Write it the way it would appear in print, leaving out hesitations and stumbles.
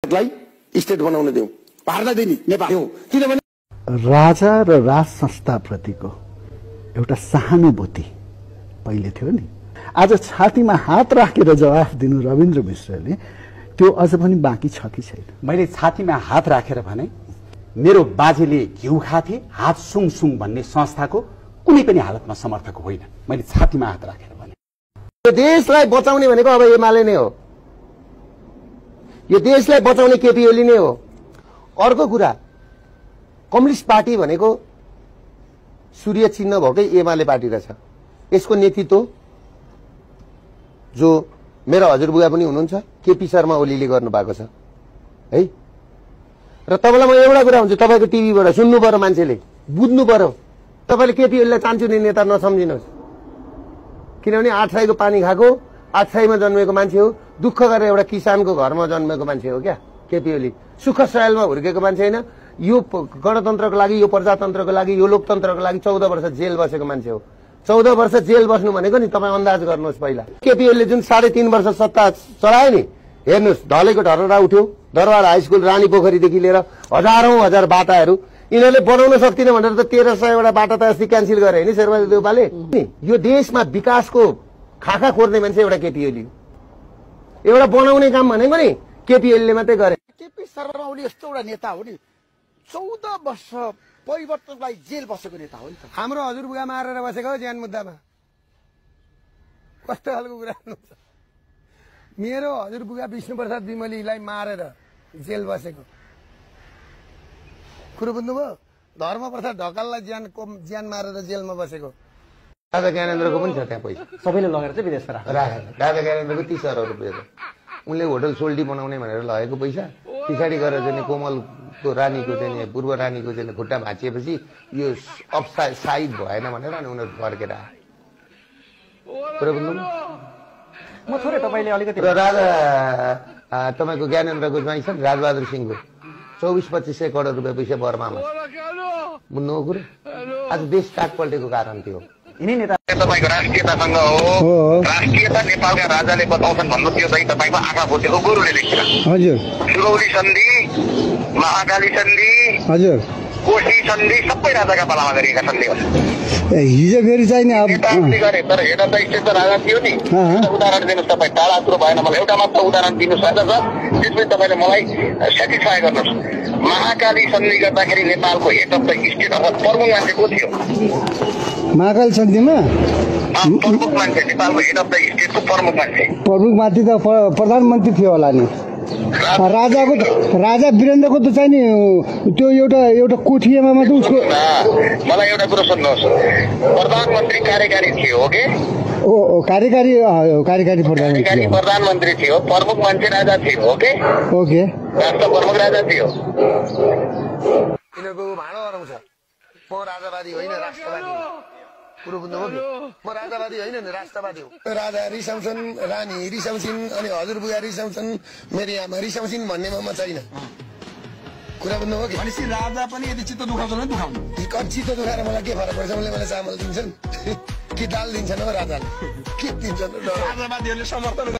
State बनाउन दिउँ, भारतलाई दिने नेपाल दिउँ, किनभने राजा र राज संस्थाप्रतिको एउटा सहानुभूति पहिले थियो नि। आज छातीमा हात राखेर जवाफ दिनु रविन्द्र मिश्रले त्यो अझ पनि बाँकी छ कि छैन? मैले छातीमा हात राखेर भने मेरो बाजेले घिउ खाथे, हात सुङ सुङ भन्ने संस्थाको कुनै पनि हालतमा समर्थक होइन। मैले छातीमा हात राखेर भने यो देशलाई बचाउने भनेको अब एमाले नै हो, यो देशलाई बचाउने केपी ओली नै हो। अर्को कुरा, कम्युनिस्ट पार्टी भनेको सूर्य चिन्ह भएकै एमाले पार्टी रहेछ। यसको नेतृत्व जो मेरो हजुरबुवा पनि हुनुहुन्छ, केपी शर्मा ओलीले गर्नु भएको छ है। र तपाईलाई म एउटा कुरा भन्छु, तपाईको टिभीबाट सुन्नु पर्यो, मान्छेले बुझ्नु पर्यो। तपाईले केपी ओलीलाई चान्चुने नेता नसम्झिनुहोस्, किनभने आठराईको पानी खाएको, आठराईमा जन्मेको मान्छे हो, दुःख गरेर एउटा किसानको घरमा जन्मेको मान्छे हो क्या केपी ओली। सुख सयलमा हुर्केको मान्छे होइन। यो गणतन्त्रको लागि, यो प्रजातन्त्रको लागि, यो लोकतन्त्रको लागि 14 वर्ष जेल बसेको मान्छे हो। 14 वर्ष जेल बस्नु भनेको नि तपाईँ अन्दाज गर्नुहोस्। पहिला केपी ओलीले जुन 3.5 वर्ष सत्ता चलायो नि, हेर्नुहोस्, ढलेको ढरडा उठ्यो। दरबार हाई स्कुल, रानी पोखरीदेखि लिएर हजारौं हजार बाटाहरू यिनीहरूले बनाउन सक्दिन भनेर त 1300 वटा बाटा त अस्ति क्यान्सिल गरे नि शेरबहादुर देउपाले। यो देशमा विकासको खाखा खोर्ने मान्छे एउटा केपी ओली हो। एउटा बनाउने काम भनेको नि केपी ओलीले मात्रै गरे। केपी शर्मा ओली यस्तो एउटा नेता हो नि, 14 वर्ष परिवर्तनलाई जेल बसेको नेता हो नि त। हाम्रो हजुरबुवा मारेर बसेको हो ज्यान मुद्दामा। कस्तो खालको कुरा गर्नुहुन्छ? मेरो हजुरबुवा विष्णुप्रसाद विमलीलाई मारेर जेल बसेको कुरो बुझ्नुभयो? धर्मप्रसाद ढकाललाई ज्यान मारेर जेलमा बसेको। राजा ज्ञानेन्द्रको पनि छ त्यहाँ पैसा, सबैले लगेर चाहिँ विदेशमा राखेर। राजा ज्ञानेन्द्रको 30 अरब रुपियाँ उनले होटल सोल्टी बनाउने भनेर लगेको पैसा पछाडि गएर चाहिँ कोमलको रानीको चाहिँ पूर्व रानीको चाहिँ खुट्टा भाँचिएपछि यो साइड भएन भनेर अनि उनीहरू फर्केर आए। कुरो बुझ्नु? म थोरै तपाईले अलिकति र राजा तपाईको ज्ञानेन्द्रको ज्वाइँ छ राजबहादुर सिंहको 24-2500 करोड रुपियाँ पैसा बर्मामा। बुझ्नु कुरो? आज देश काट पल्टेको कारण थियो। यिनै नेता तपाईको राष्ट्रियतासँग हो। राष्ट्रियता नेपालका राजाले बताउँछन् भन्नु, त्यो चाहिँ तपाईको आँखा फुटेको गोरुले लेखेर। हजुर। सुगौली सन्धि, महाकाली सन्धि, हजुर, कोशी सन्धि सबै राजाका पालामा गरिएका सन्धि हो। हिजो फेरि चाहिँ नि गरे तर हेर्दा त स्टेटको राजा थियो नि। उदाहरण दिनुहोस् तपाईँ, टाढा कुरो भएन, मलाई एउटा मात्र उदाहरण दिनुहोस् राजा सर, त्यसपछि तपाईँले मलाई सेटिस्फाई गर्नुहोस्। महाकाली सन्धि गर्दाखेरि नेपालको हेड अफ द स्टेट अर्थात् प्रमुख मान्छे को थियो? महाकाली सन्धिमा प्रमुख मान्छे, नेपालको हेड अफ द स्टेटको प्रमुख मान्छे, प्रमुख माथि त प्रधानमन्त्री थियो होला नि। राजा वीरेन्द्रको त चाहिँ नि त्यो एउटा कोठीमा मात्र उसको। मलाई एउटा कुरो सुन्नुहोस्, प्रधानमन्त्री कार्यकारी थियो हो के? कार्यकारी प्रधानमन्त्री थियो, प्रमुख मान्छे राजा थियो हो के? ओके, राष्ट्र प्रमुख राजा थियो। यिनीहरूको भाँडो हराउँछ। म राजावादी होइन, राष्ट्रवादी हो। कुरो बुझ्नुभयो कि? म राजावादी होइन नि, राष्ट्रवादी हो। राजा रिसाउँछन्, रानी रिसाउँछिन्, अनि हजुरबुवा रिसाउँछन्, मेरी आमा रिसाउँछिन् भन्नेमा म छैन। कुरा बुझ्नुभयो कि? भनेपछि राजा पनि यदि चित्त दुखाउँछ भने दुखाउनु। चित्त दुखाएर मलाई के फरक पर्छ? उनले मलाई चामल दिन्छन् कि दाल दिन्छन् हो राजाले? के दिन्छन्? राजावादीहरूले समर्थन